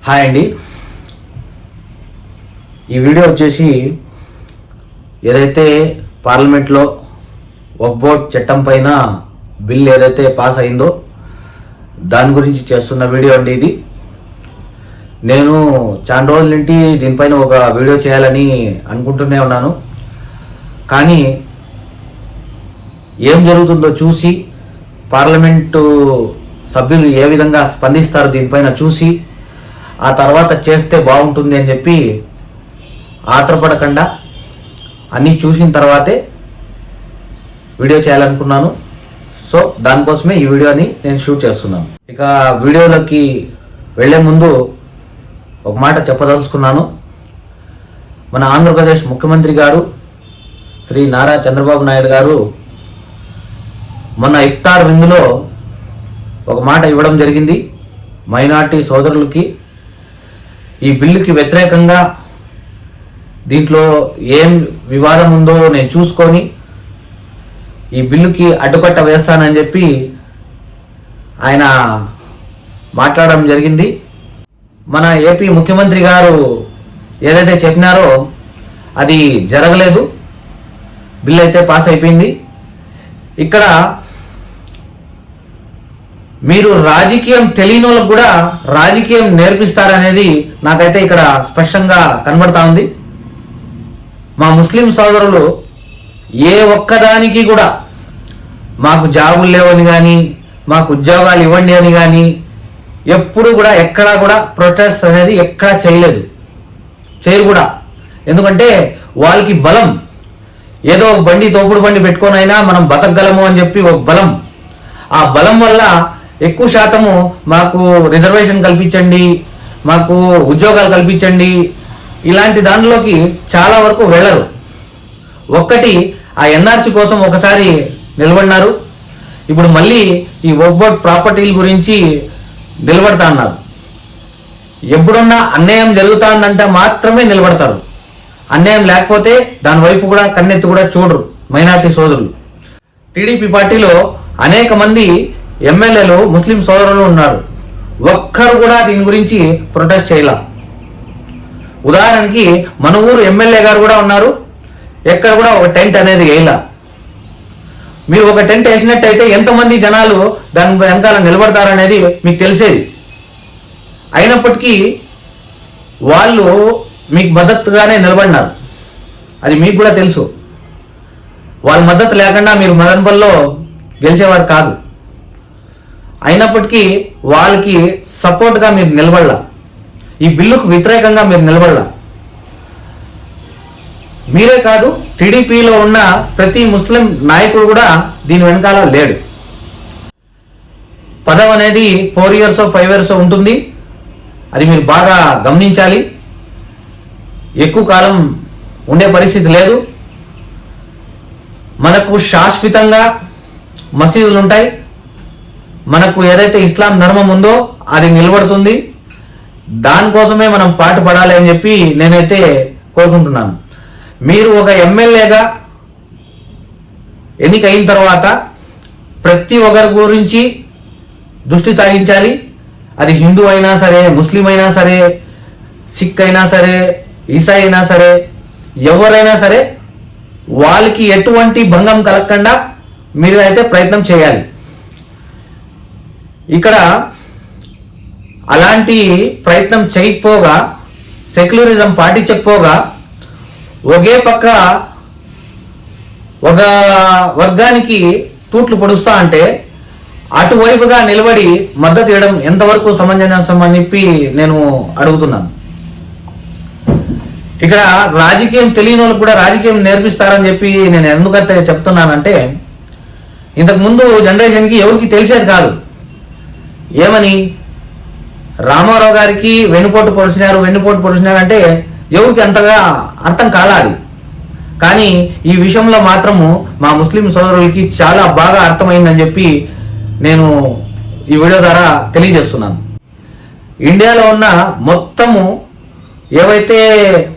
Hi అండి. ఈ video వచ్చేసి ఏదైతే పార్లమెంట్లో వక్ఫ్ బోర్డ్ చట్టం పైన బిల్ ఏదైతే పాస్ అయిందో దాని గురించి చేస్తున్న వీడియో అండి. ఇది నేను చాలా రోజుల నుండి దీనిపైన ఒక వీడియో చేయాలని అనుకుంటూనే ఉన్నాను. కానీ ఏం జరుగుతుందో చూసి పార్లమెంటు సభ్యులు ఏ విధంగా స్పందిస్తారు దీనిపైన చూసి ఆ తర్వాత చేస్తే బాగుంటుంది అని చెప్పి ఆత్రపడకుండా అన్నీ చూసిన తర్వాతే వీడియో చేయాలనుకున్నాను. సో దానికోసమే ఈ వీడియోని నేను షూట్ చేస్తున్నాను. ఇక వీడియోలోకి వెళ్ళే ముందు ఒక మాట చెప్పదలుచుకున్నాను. మన ఆంధ్రప్రదేశ్ ముఖ్యమంత్రి గారు శ్రీ నారా చంద్రబాబు నాయుడు గారు మొన్న ఇఫ్తార్ విందులో ఒక మాట ఇవ్వడం జరిగింది. మైనార్టీ సోదరులకి ఈ బిల్లుకి వ్యతిరేకంగా దీంట్లో ఏం వివాదం ఉందో నేను చూసుకొని ఈ బిల్లుకి అడ్డుకట్ట వేస్తానని చెప్పి ఆయన మాట్లాడడం జరిగింది. మన ఏపీ ముఖ్యమంత్రి గారు ఏదైతే చెప్పినారో అది జరగలేదు. బిల్ అయితే పాస్ అయిపోయింది. ఇక్కడ మీరు రాజకీయం తెలియని వాళ్ళకు కూడా రాజకీయం నేర్పిస్తారనేది నాకైతే ఇక్కడ స్పష్టంగా కనబడతా ఉంది. మా ముస్లిం సోదరులు ఏ ఒక్కదానికి కూడా మాకు జాబులు లేవని కానీ మాకు ఉద్యోగాలు ఇవ్వండి అని కానీ ఎప్పుడు కూడా ఎక్కడా కూడా ప్రొటెస్ట్ అనేది ఎక్కడా చేయరు కూడా. ఎందుకంటే వాళ్ళకి బలం ఏదో బండి తోపుడు బండి పెట్టుకొని అయినా మనం బతకగలము అని చెప్పి ఒక బలం. ఆ బలం వల్ల ఎక్కువ శాతము మాకు రిజర్వేషన్ కల్పించండి, మాకు ఉద్యోగాలు కల్పించండి ఇలాంటి దానిలోకి చాలా వరకు వెళ్ళరు. ఒక్కటి ఆ ఎన్ఆర్సీ కోసం ఒకసారి నిలబడినారు. ఇప్పుడు మళ్ళీ ఈ వక్ఫ్ బోర్డ్ ప్రాపర్టీల గురించి నిలబడతా అన్నారు. ఎప్పుడున్నా అన్యాయం జరుగుతుందంటే మాత్రమే నిలబడతారు. అన్యాయం లేకపోతే దాని వైపు కూడా కన్నెత్తి కూడా చూడరు మైనార్టీ సోదరులు. టీడీపీ పార్టీలో అనేక మంది ఎమ్మెల్యేలు ముస్లిం సోదరులు ఉన్నారు. ఒక్కరు కూడా దీని గురించి ప్రొటెస్ట్ చేయాల. ఉదాహరణకి మన ఊరు ఎమ్మెల్యే గారు కూడా ఉన్నారు. ఎక్కడ కూడా ఒక టెంట్ అనేది వేయాల. మీరు ఒక టెంట్ వేసినట్టయితే ఎంతమంది జనాలు దాని వెనకాల నిలబడతారనేది మీకు తెలిసేది. అయినప్పటికీ వాళ్ళు మీకు మద్దతుగానే నిలబడినారు. అది మీకు కూడా తెలుసు. వాళ్ళ మద్దతు లేకుండా మీరు మదనపల్లిలో గెలిచేవారు కాదు. అయినప్పటికీ వాళ్ళకి సపోర్ట్గా మీరు నిలబడలా. ఈ బిల్లుకు వ్యతిరేకంగా మీరు నిలబడలా. మీరే కాదు, టీడీపీలో ఉన్న ప్రతి ముస్లిం నాయకుడు కూడా దీని వెనకాల లేడు. పదవి అనేది 4 years 5 years ఉంటుంది. అది మీరు బాగా గమనించాలి. ఎక్కువ కాలం ఉండే పరిస్థితి లేదు. మనకు శాశ్వతంగా మసీదులు ఉంటాయి. మనకు ఏదైతే ఇస్లాం ధర్మం ఉందో అది నిలబడుతుంది. దానికోసమే మనం పాటు పడాలి అని చెప్పి నేనైతే కోరుకుంటున్నాను. మీరు ఒక ఎమ్మెల్యేగా ఎన్నికైన తర్వాత ప్రతి ఒక్కరి గురించి దృష్టి సారించాలి. అది హిందూ అయినా సరే, ముస్లిం అయినా సరే, సిక్ అయినా సరే, ఈసాయి అయినా సరే, ఎవరైనా సరే వాళ్ళకి ఎటువంటి భంగం కలగకుండా మీరు అయితే ప్రయత్నం చేయాలి. ఇక్కడ అలాంటి ప్రయత్నం చేయకపోగా, సెక్యులరిజం పాటించకపోగా ఒకే పక్క ఒక వర్గానికి తూట్లు పొడుస్తా అంటే అటువైపుగా నిలబడి మద్దతు ఇవ్వడం ఎంతవరకు సమంజసం అని చెప్పి నేను అడుగుతున్నాను. ఇక్కడ రాజకీయం తెలియని వాళ్ళకు కూడా రాజకీయం నేర్పిస్తారని చెప్పి నేను ఎందుకంటే చెప్తున్నానంటే, ఇంతకుముందు జనరేషన్కి ఎవరికి తెలిసేది కాదు. ఏమని రామారావు గారికి వెన్నుపోటు పొడిచినారు అంటే ఎవరికి అంతగా అర్థం కాలాది. కానీ ఈ విషయంలో మాత్రము మా ముస్లిం సోదరులకి చాలా బాగా అర్థమైందని చెప్పి నేను ఈ వీడియో ద్వారా తెలియజేస్తున్నాను. ఇండియాలో ఉన్న మొత్తము ఏవైతే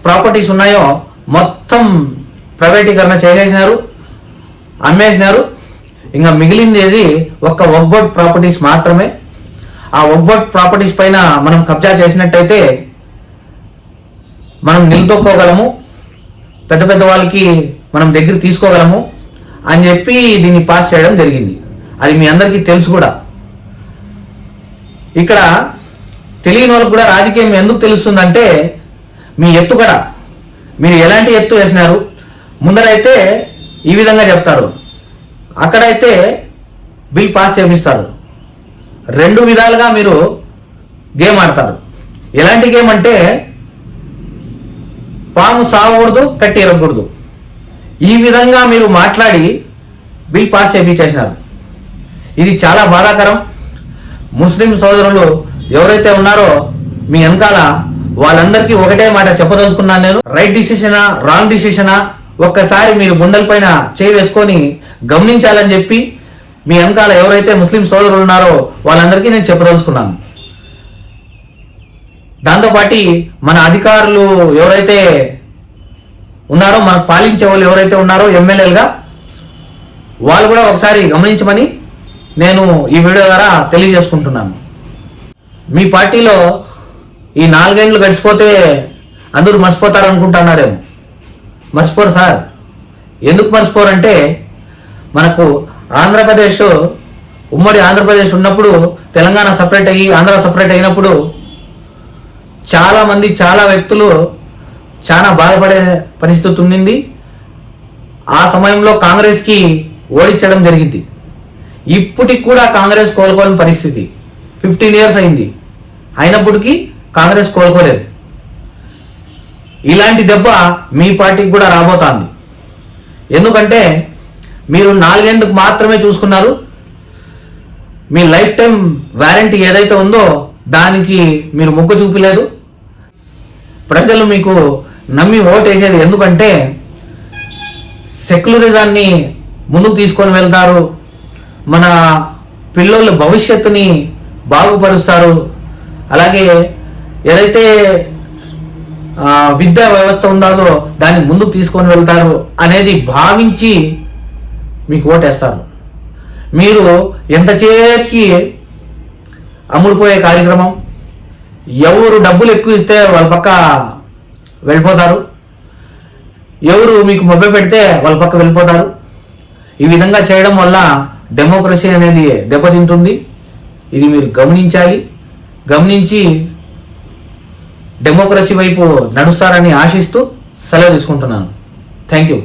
ప్రాపర్టీస్ ఉన్నాయో మొత్తం ప్రైవేటీకరణ చేసేసినారు, అమ్మేసినారు. ఇంకా మిగిలింది ఏది ఒక్క వక్ఫ్ బోర్డ్ ప్రాపర్టీస్ మాత్రమే. ఆ వక్ఫ్ ప్రాపర్టీస్ పైన మనం కబ్జా చేసినట్టయితే మనం నిలదొక్కోగలము, పెద్ద పెద్ద వాళ్ళకి మనం దగ్గర తీసుకోగలము అని చెప్పి దీన్ని పాస్ చేయడం జరిగింది. అది మీ అందరికీ తెలుసు కూడా. ఇక్కడ తెలియని వాళ్ళకి కూడా రాజకీయం ఎందుకు తెలుస్తుందంటే మీ ఎత్తుగడ, మీరు ఎలాంటి ఎత్తు వేసినారు. ముందరైతే ఈ విధంగా చెప్తారు, అక్కడైతే బిల్ పాస్ చేపిస్తారు. రెండు విధాలుగా మీరు గేమ్ ఆడతారు. ఎలాంటి గేమ్ అంటే పాము సావకూడదు, కట్టి ఎరగకూడదు. ఈ విధంగా మీరు మాట్లాడి బిల్ పాస్ చేయించేసినారు. ఇది చాలా బాధాకరం. ముస్లిం సోదరులు ఎవరైతే ఉన్నారో మీ వెనకాల వాళ్ళందరికీ ఒకటే మాట చెప్పదలుచుకున్నాను నేను. రైట్ డిసిషనా రాంగ్ డిసిషనా ఒక్కసారి మీరు గుండెల పైన చేయి వేసుకొని గమనించాలని చెప్పి మీ వెనకాల ఎవరైతే ముస్లిం సోదరులు ఉన్నారో వాళ్ళందరికీ నేను చెప్పదలుచుకున్నాను. దాంతోపాటు మన అధికారులు ఎవరైతే ఉన్నారో, మనకు పాలించే వాళ్ళు ఎవరైతే ఉన్నారో ఎమ్మెల్యేలుగా, వాళ్ళు కూడా ఒకసారి గమనించమని నేను ఈ వీడియో ద్వారా తెలియజేసుకుంటున్నాను. మీ పార్టీలో ఈ 4 ఏళ్ళు గడిచిపోతే అందరూ మర్చిపోతారు అనుకుంటున్నారేమో. మర్చిపోరు సార్. ఎందుకు మర్చిపోరు అంటే మనకు ఆంధ్రప్రదేశ్, ఉమ్మడి ఆంధ్రప్రదేశ్ ఉన్నప్పుడు తెలంగాణ సపరేట్ అయ్యి ఆంధ్ర సపరేట్ అయినప్పుడు చాలామంది, చాలా వ్యక్తులు చాలా బాధపడే పరిస్థితి ఉండింది. ఆ సమయంలో కాంగ్రెస్కి ఓడించడం జరిగింది. ఇప్పటికి కూడా కాంగ్రెస్ కోలుకోలేని పరిస్థితి. 15 ఇయర్స్ అయింది, అయినప్పటికీ కాంగ్రెస్ కోలుకోలేదు. ఇలాంటి దెబ్బ మీ పార్టీకి కూడా రాబోతోంది. ఎందుకంటే మీరు 4 ఏళ్ళకు మాత్రమే చూసుకున్నారు. మీ లైఫ్ టైం వారంటీ ఏదైతే ఉందో దానికి మీరు మొగ్గు చూపలేదు. ప్రజలు మీకు నమ్మి ఓటేసేది ఎందుకంటే సెక్యులరిజాన్ని ముందుకు తీసుకొని వెళ్తారు, మన పిల్లల భవిష్యత్తుని బాగుపరుస్తారు, అలాగే ఏదైతే విద్యా వ్యవస్థ ఉందో దాన్ని ముందుకు తీసుకొని వెళ్తారు అనేది భావించి మీకు ఓటేస్తారు. మీరు ఎంతసేపుకి అమ్ముడుపోయే కార్యక్రమం, ఎవరు డబ్బులు ఎక్కువ ఇస్తే వాళ్ళ పక్క వెళ్ళిపోతారు, ఎవరు మీకు మొబ్బ పెడితే వాళ్ళ పక్క వెళ్ళిపోతారు. ఈ విధంగా చేయడం వల్ల డెమోక్రసీ అనేది దెబ్బతింటుంది. ఇది మీరు గమనించాలి. గమనించి డెమోక్రసీ వైపు నడుస్తారని ఆశిస్తూ సెలవు తీసుకుంటున్నాను. Thank you.